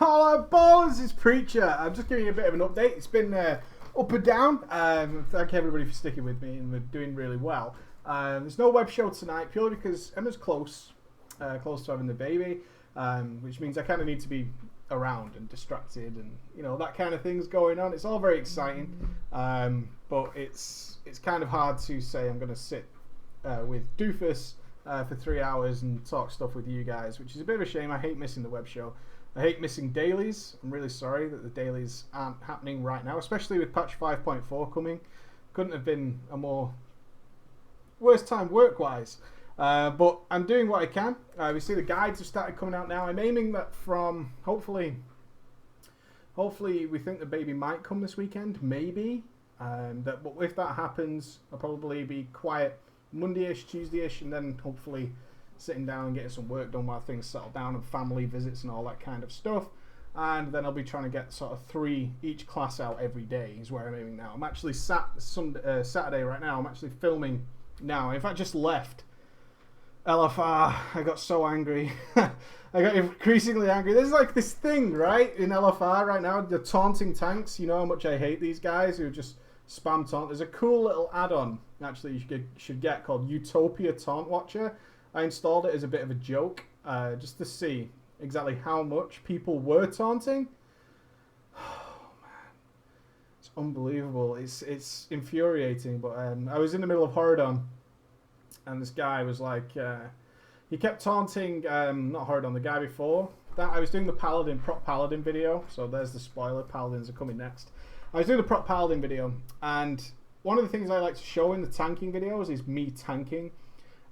Hello, balls, it's Preacher. I'm just giving you a bit of an update. It's been up and down. Thank everybody for sticking with me, and we're doing really well. There's no web show tonight, purely because Emma's close to having the baby, which means I kind of need to be around and distracted, and that kind of thing's going on. It's all very exciting, but it's kind of hard to say I'm going to sit with Doofus for 3 hours and talk stuff with you guys, which is a bit of a shame. I hate missing the web show. I hate missing dailies. I'm really sorry that the dailies aren't happening right now, especially with patch 5.4 coming. Couldn't have been a more worst time work-wise. But I'm doing what I can. We see the guides have started coming out now. I'm aiming that from hopefully we think the baby might come this weekend, maybe. But if that happens, I'll probably be quiet Monday-ish, Tuesday-ish, and then hopefully sitting down and getting some work done while things settle down and family visits and all that kind of stuff. And then I'll be trying to get sort of 3 each class out every day is where I'm aiming now. I'm actually Saturday right now. I'm actually filming now. In fact, just left LFR. I got so angry. I got increasingly angry. There's like this thing, right, in LFR right now, the taunting tanks. You know how much I hate these guys who just spam taunt. There's a cool little add-on, actually, you should get called Utopia Taunt Watcher. I installed it as a bit of a joke, just to see exactly how much people were taunting. Oh man, it's unbelievable. It's infuriating. But I was in the middle of Horadon, and this guy was like, he kept taunting, not Horadon, the guy before that. I was doing the prop paladin video, so there's the spoiler. Paladins are coming next. I was doing the prop paladin video, and one of the things I like to show in the tanking videos is me tanking.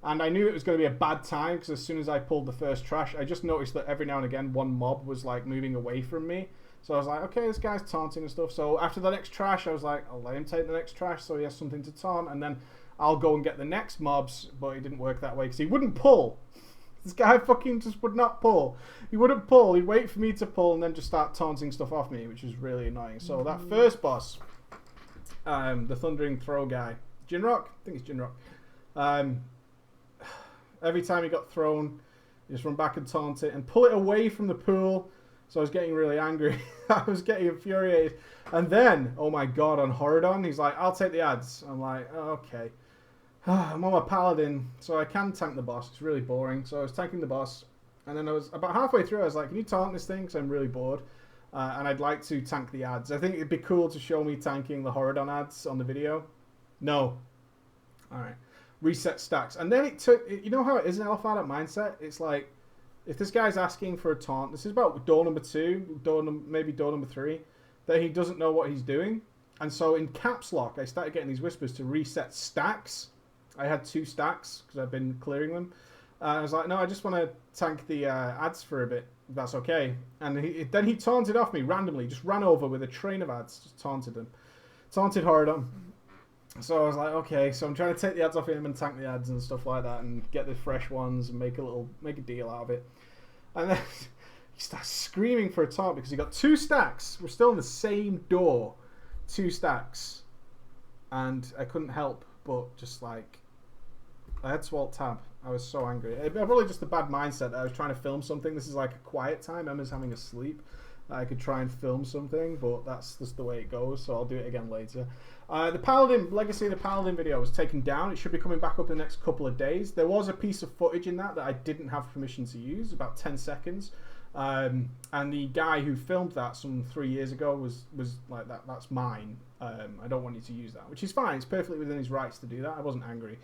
And I knew it was going to be a bad time because as soon as I pulled the first trash, I just noticed that every now and again one mob was like moving away from me. So I was like, okay, this guy's taunting and stuff. So after the next trash, I was like, I'll let him take the next trash so he has something to taunt. And then I'll go and get the next mobs. But it didn't work that way because he wouldn't pull. This guy fucking just would not pull. He wouldn't pull. He'd wait for me to pull and then just start taunting stuff off me, which was really annoying. So that first boss, the Thundering Throw guy, Jinrock? I think it's Jinrock. Every time he got thrown, he just run back and taunt it and pull it away from the pool. So I was getting really angry. I was getting infuriated. And then, oh my god, on Horadon, he's like, I'll take the ads. I'm like, oh, okay. I'm on my paladin, so I can tank the boss. It's really boring. So I was tanking the boss. And then I was about halfway through, I was like, can you taunt this thing? Because I'm really bored. And I'd like to tank the ads. I think it'd be cool to show me tanking the Horadon ads on the video. No. Alright. Reset stacks, and then it took, you know how it is in LFR, that mindset. It's like, if this guy's asking for a taunt, this is about door number 2, maybe door number 3, that he doesn't know what he's doing. And so in caps lock, I started getting these whispers to reset stacks. I had 2 stacks because I've been clearing them. I was like, no, I just want to tank the ads for a bit, if that's okay. And then he taunted off me randomly, just ran over with a train of ads, just taunted him, taunted Horadon. So I was like, okay, so I'm trying to take the ads off him and tank the ads and stuff like that and get the fresh ones and make a deal out of it. And then he starts screaming for a taunt because he got 2 stacks. We're still in the same door. 2 stacks. And I couldn't help but just like, I had to alt tab. I was so angry. Probably just a bad mindset that I was trying to film something. This is like a quiet time. Emma's having a sleep. I could try and film something, but that's just the way it goes, so I'll do it again later. The Paladin, Legacy of the Paladin video was taken down. It should be coming back up in the next couple of days. There was a piece of footage in that I didn't have permission to use, about 10 seconds. And the guy who filmed that some 3 years ago was like, that's mine. I don't want you to use that, which is fine. It's perfectly within his rights to do that. I wasn't angry.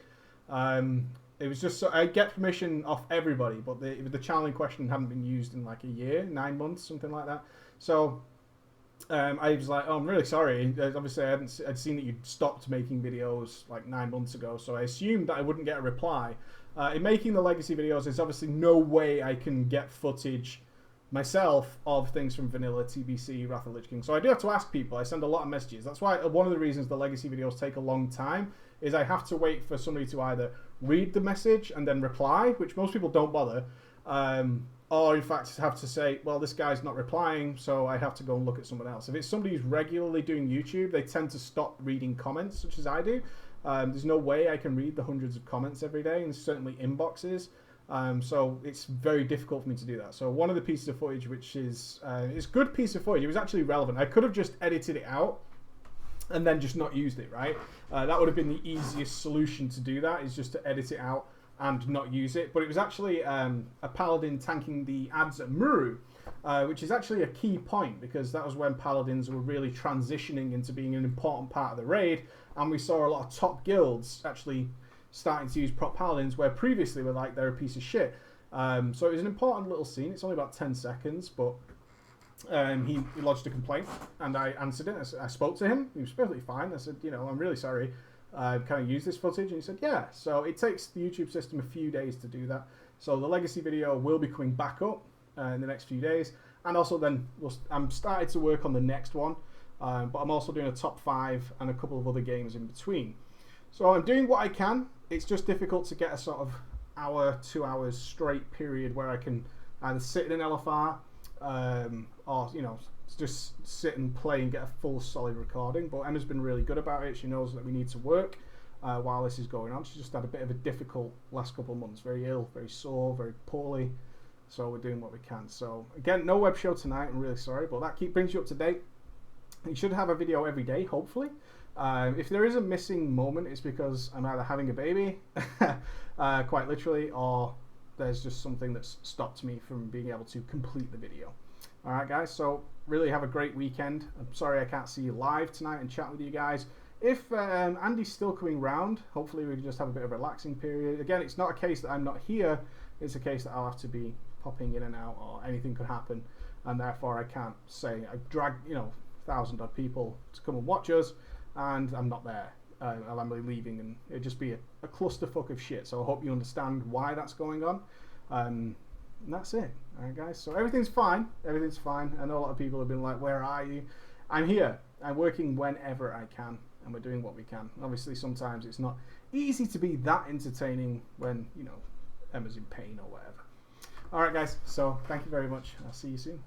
It was just so I get permission off everybody, but the channel in question hadn't been used in like a year, 9 months, something like that. So I was like, oh, I'm really sorry. Obviously, I'd seen that you'd stopped making videos like 9 months ago, so I assumed that I wouldn't get a reply. In making the legacy videos, there's obviously no way I can get footage myself of things from Vanilla, TBC, Wrath of Lich King. So I do have to ask people. I send a lot of messages. That's why one of the reasons the legacy videos take a long time is I have to wait for somebody to either read the message and then reply, which most people don't bother, or in fact have to say, well, this guy's not replying, so I have to go and look at someone else. If it's somebody who's regularly doing YouTube, they tend to stop reading comments, such as I do. There's no way I can read the hundreds of comments every day, and certainly inboxes. So it's very difficult for me to do that. So one of the pieces of footage, which is it's good piece of footage, it was actually relevant. I could have just edited it out and then just not used it, right? That would have been the easiest solution to do that, is just to edit it out and not use it. But it was actually a paladin tanking the ads at Muru, which is actually a key point, because that was when paladins were really transitioning into being an important part of the raid, and we saw a lot of top guilds actually starting to use prop paladins, where previously we're like, they're a piece of shit. So it was an important little scene. It's only about 10 seconds, but he lodged a complaint, and I answered it. I spoke to him. He was perfectly fine. I said, you know, I'm really sorry. Can I use this footage? And he said, yeah. So it takes the YouTube system a few days to do that. So the legacy video will be coming back up in the next few days. And also then I'm starting to work on the next one. But I'm also doing a top 5 and a couple of other games in between. So I'm doing what I can. It's just difficult to get a sort of hour, 2 hours straight period where I can either sit in an LFR or, you know, just sit and play and get a full solid recording. But Emma's been really good about it. She knows that we need to work while this is going on. She's just had a bit of a difficult last couple of months. Very ill, very sore, very poorly. So we're doing what we can. So again, no web show tonight. I'm really sorry, but that brings you up to date. You should have a video every day, hopefully. If there is a missing moment, it's because I'm either having a baby, quite literally, or there's just something that's stopped me from being able to complete the video. Alright guys, so really have a great weekend. I'm sorry I can't see you live tonight and chat with you guys. If Andy's still coming round, hopefully we can just have a bit of a relaxing period. Again, it's not a case that I'm not here, it's a case that I'll have to be popping in and out, or anything could happen, and therefore I can't say, I drag, you know, 1,000 odd people to come and watch us, and I'm not there. I'm leaving, and it'd just be a clusterfuck of shit. So I hope you understand why that's going on. And that's it. Alright guys, so everything's fine. Everything's fine. I know a lot of people have been like, where are you? I'm here. I'm working whenever I can, and we're doing what we can. Obviously sometimes it's not easy to be that entertaining when, you know, Emma's in pain or whatever. Alright guys, so thank you very much. I'll see you soon.